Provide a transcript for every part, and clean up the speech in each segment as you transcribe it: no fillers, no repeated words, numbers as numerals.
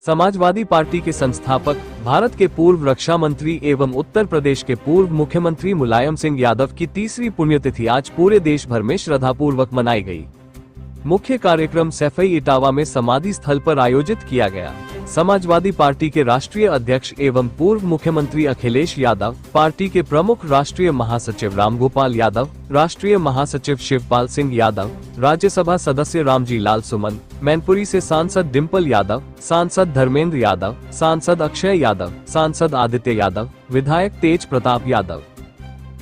Samajwadi party के संस्थापक, भारत के पूर्व रक्षा मंत्री एवं उत्तर प्रदेश के पूर्व मुख्यमंत्री मुलायम सिंह यादव की तीसरी पुण्यतिथि आज पूरे देश भर में श्रद्धापूर्वक मनाई गई। मुख्य कार्यक्रम सैफई इटावा में समाधि स्थल पर आयोजित किया गया। समाजवादी पार्टी के राष्ट्रीय अध्यक्ष एवं पूर्व मुख्यमंत्री अखिलेश यादव, पार्टी के प्रमुख राष्ट्रीय महासचिव रामगोपाल यादव, राष्ट्रीय महासचिव शिवपाल सिंह यादव, राज्यसभा सदस्य रामजी लाल सुमन, मैनपुरी से सांसद डिम्पल यादव, सांसद धर्मेंद्र यादव, सांसद अक्षय यादव, सांसद आदित्य यादव, विधायक तेज प्रताप यादव,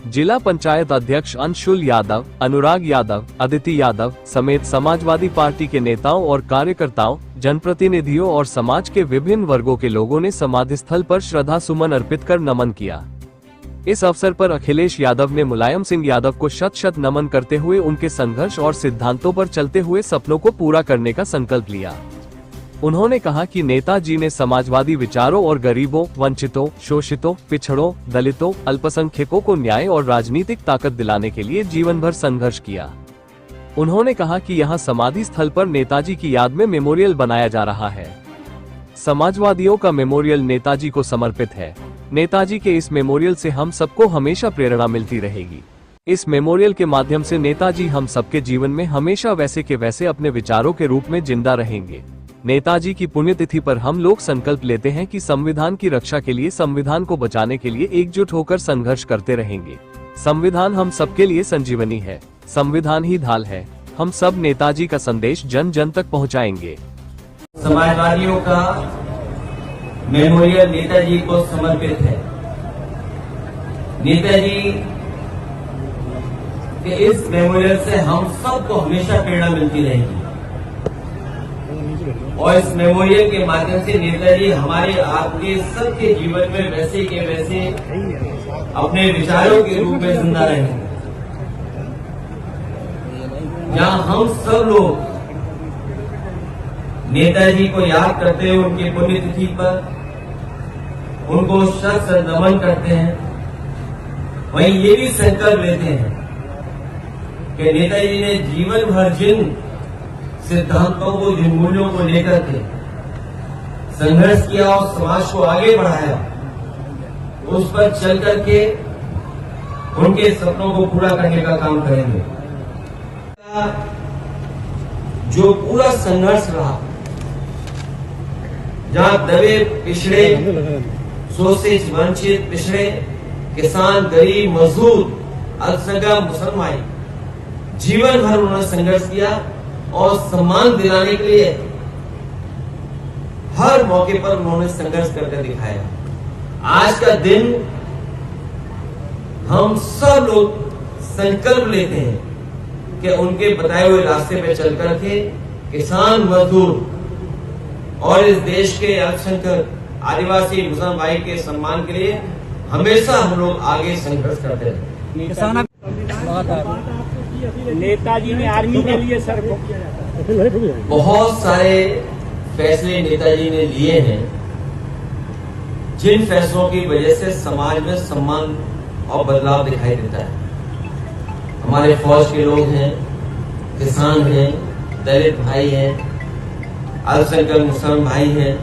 जिला पंचायत अध्यक्ष अंशुल यादव, अनुराग यादव, अदिति यादव समेत समाजवादी पार्टी के नेताओं और कार्यकर्ताओं, जनप्रतिनिधियों और समाज के विभिन्न वर्गों के लोगों ने समाधि स्थल पर श्रद्धा सुमन अर्पित कर नमन किया। इस अवसर पर अखिलेश यादव ने मुलायम सिंह यादव को शत शत नमन करते हुए उनके संघर्ष और सिद्धांतों पर चलते हुए सपनों को पूरा करने का संकल्प लिया। उन्होंने कहा कि नेताजी ने समाजवादी विचारों और गरीबों, वंचितों, शोषितों, पिछड़ों, दलितों, अल्पसंख्यकों को न्याय और राजनीतिक ताकत दिलाने के लिए जीवन भर संघर्ष किया। उन्होंने कहा कि यहां समाधि स्थल पर नेताजी की याद में मेमोरियल बनाया जा रहा है। समाजवादियों का मेमोरियल नेताजी को समर्पित है। नेताजी के इस मेमोरियल से हम सबको हमेशा प्रेरणा मिलती रहेगी। इस मेमोरियल के माध्यम से नेताजी हम सबके जीवन में हमेशा वैसे के वैसे अपने विचारों के रूप में जिंदा रहेंगे। नेताजी की पुण्यतिथि पर हम लोग संकल्प लेते हैं कि संविधान की रक्षा के लिए, संविधान को बचाने के लिए एकजुट होकर संघर्ष करते रहेंगे। संविधान हम सबके लिए संजीवनी है, संविधान ही ढाल है। हम सब नेताजी का संदेश जन जन तक पहुंचाएंगे। समाजवादियों का मेमोरियल नेताजी को समर्पित है। नेताजी के इस मेमोरियल से हम सबको हमेशा प्रेरणा मिलती रहेगी और इस मेमोरियल के माध्यम से नेताजी हमारे आपके सबके जीवन में वैसे के वैसे अपने विचारों के रूप में जिंदा रहेंगे। जहां हम सब लोग नेताजी को याद करते हुए उनकी पुण्यतिथि पर उनको शत शत नमन करते हैं, वहीं ये भी संकल्प लेते हैं कि नेताजी ने जीवन भर जिन सिद्धांतों को, जिन मूल्यों को लेकर के संघर्ष किया और समाज को आगे बढ़ाया, उस पर चल करके उनके सपनों को पूरा करने का काम करेंगे। जो पूरा संघर्ष रहा, जहां दबे पिछड़े, शोषित, वंचित, पिछड़े किसान, गरीब, मजदूर, अल्पसंख्यक, मुसलमान जीवन भर उन्होंने संघर्ष किया और सम्मान दिलाने के लिए हर मौके पर उन्होंने संघर्ष करके दिखाया। आज का दिन हम सब लोग संकल्प लेते हैं कि उनके बताए हुए रास्ते पे चल करके किसान, मजदूर और इस देश के अल्पसंख्यक, आदिवासी, मुसलमान भाई के सम्मान के लिए हमेशा हम लोग आगे संघर्ष करते रहे। नेताजी ने आर्मी के लिए सर बहुत सारे फैसले नेताजी ने लिए हैं, जिन फैसलों की वजह से समाज में सम्मान और बदलाव दिखाई देता है। हमारे फौज के लोग हैं, किसान हैं, दलित भाई हैं, अल्पसंख्यक मुसलमान भाई हैं।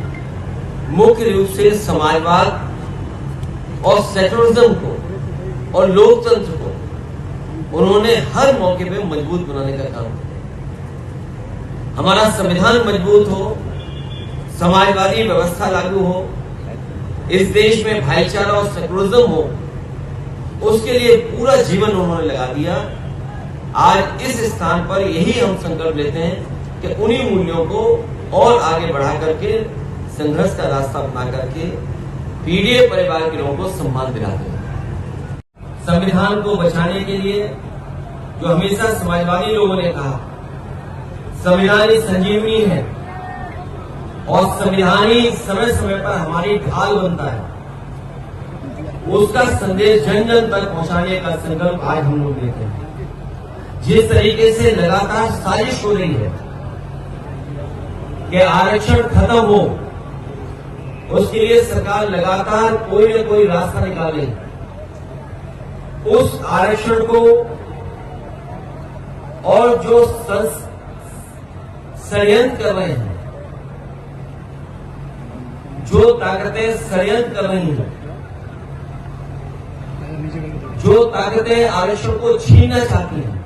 मुख्य रूप से समाजवाद और सेकुलरिज्म को और लोकतंत्र को उन्होंने हर मौके पे मजबूत बनाने का काम किया। हमारा संविधान मजबूत हो, समाजवादी व्यवस्था लागू हो, इस देश में भाईचारा और सेकुलरिज्म हो, उसके लिए पूरा जीवन उन्होंने लगा दिया। आज इस स्थान पर यही हम संकल्प लेते हैं कि उन्हीं मूल्यों को और आगे बढ़ा करके संघर्ष का रास्ता अपना करके पीड़ित परिवार के लोगों को सम्मान दिलाते हैं। संविधान को बचाने के लिए जो हमेशा समाजवादी लोगों ने कहा, संविधान ही संजीवनी है और संविधान ही समय समय पर हमारी ढाल बनता है, उसका संदेश जन जन तक पहुंचाने का संकल्प आज हम लोग लेते हैं। जिस तरीके से लगातार साजिश हो रही है कि आरक्षण खत्म हो, उसके लिए सरकार लगातार कोई न कोई रास्ता निकाले, उस आरक्षण को और जो षड्यंत्र कर रहे हैं जो ताकतें षड्यंत्र कर रही हैं, जो ताकतें आरक्षण को छीनना चाहती हैं,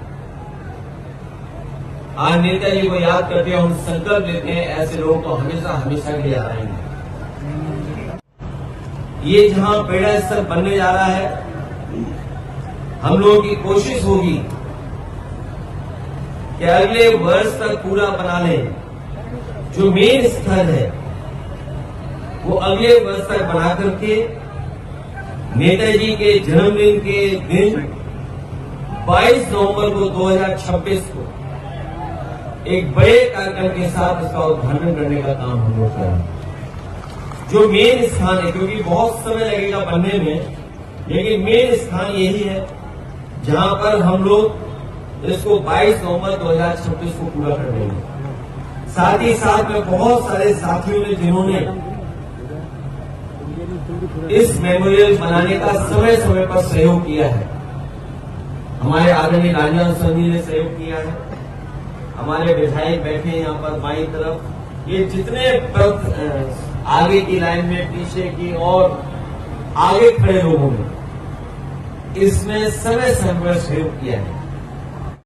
आज नेताजी को याद करते हैं, हम संकल्प लेते हैं, ऐसे लोगों को हमेशा हमेशा के लिए याद रहेंगे। ये जहां पेड़ा स्तर बनने जा रहा है, हम लोगों की कोशिश होगी कि अगले वर्ष तक पूरा बना लें। जो मेन स्थल है वो अगले वर्ष तक बना करके नेताजी के जन्मदिन के दिन 22 नवंबर को 2026 को एक बड़े कार्यक्रम के साथ इसका उद्घाटन करने का काम हम लोग करेंगे। जो मेन स्थान है, क्योंकि बहुत समय लगेगा बनने में, लेकिन मेन स्थान यही है जहां पर हम लोग इसको 22 नवंबर 2026 को पूरा कर देंगे। साथ ही साथ में बहुत सारे साथियों ने जिन्होंने इस मेमोरियल बनाने का समय समय पर सहयोग किया है। हमारे आदरणीय राजनाथ सिंह जी ने सहयोग किया है, हमारे विधायक बैठे हैं यहाँ पर बाईं तरफ, ये जितने आगे की लाइन में, पीछे की और आगे खड़े लोगों ने इसमें समय समय पर सहयोग किया है।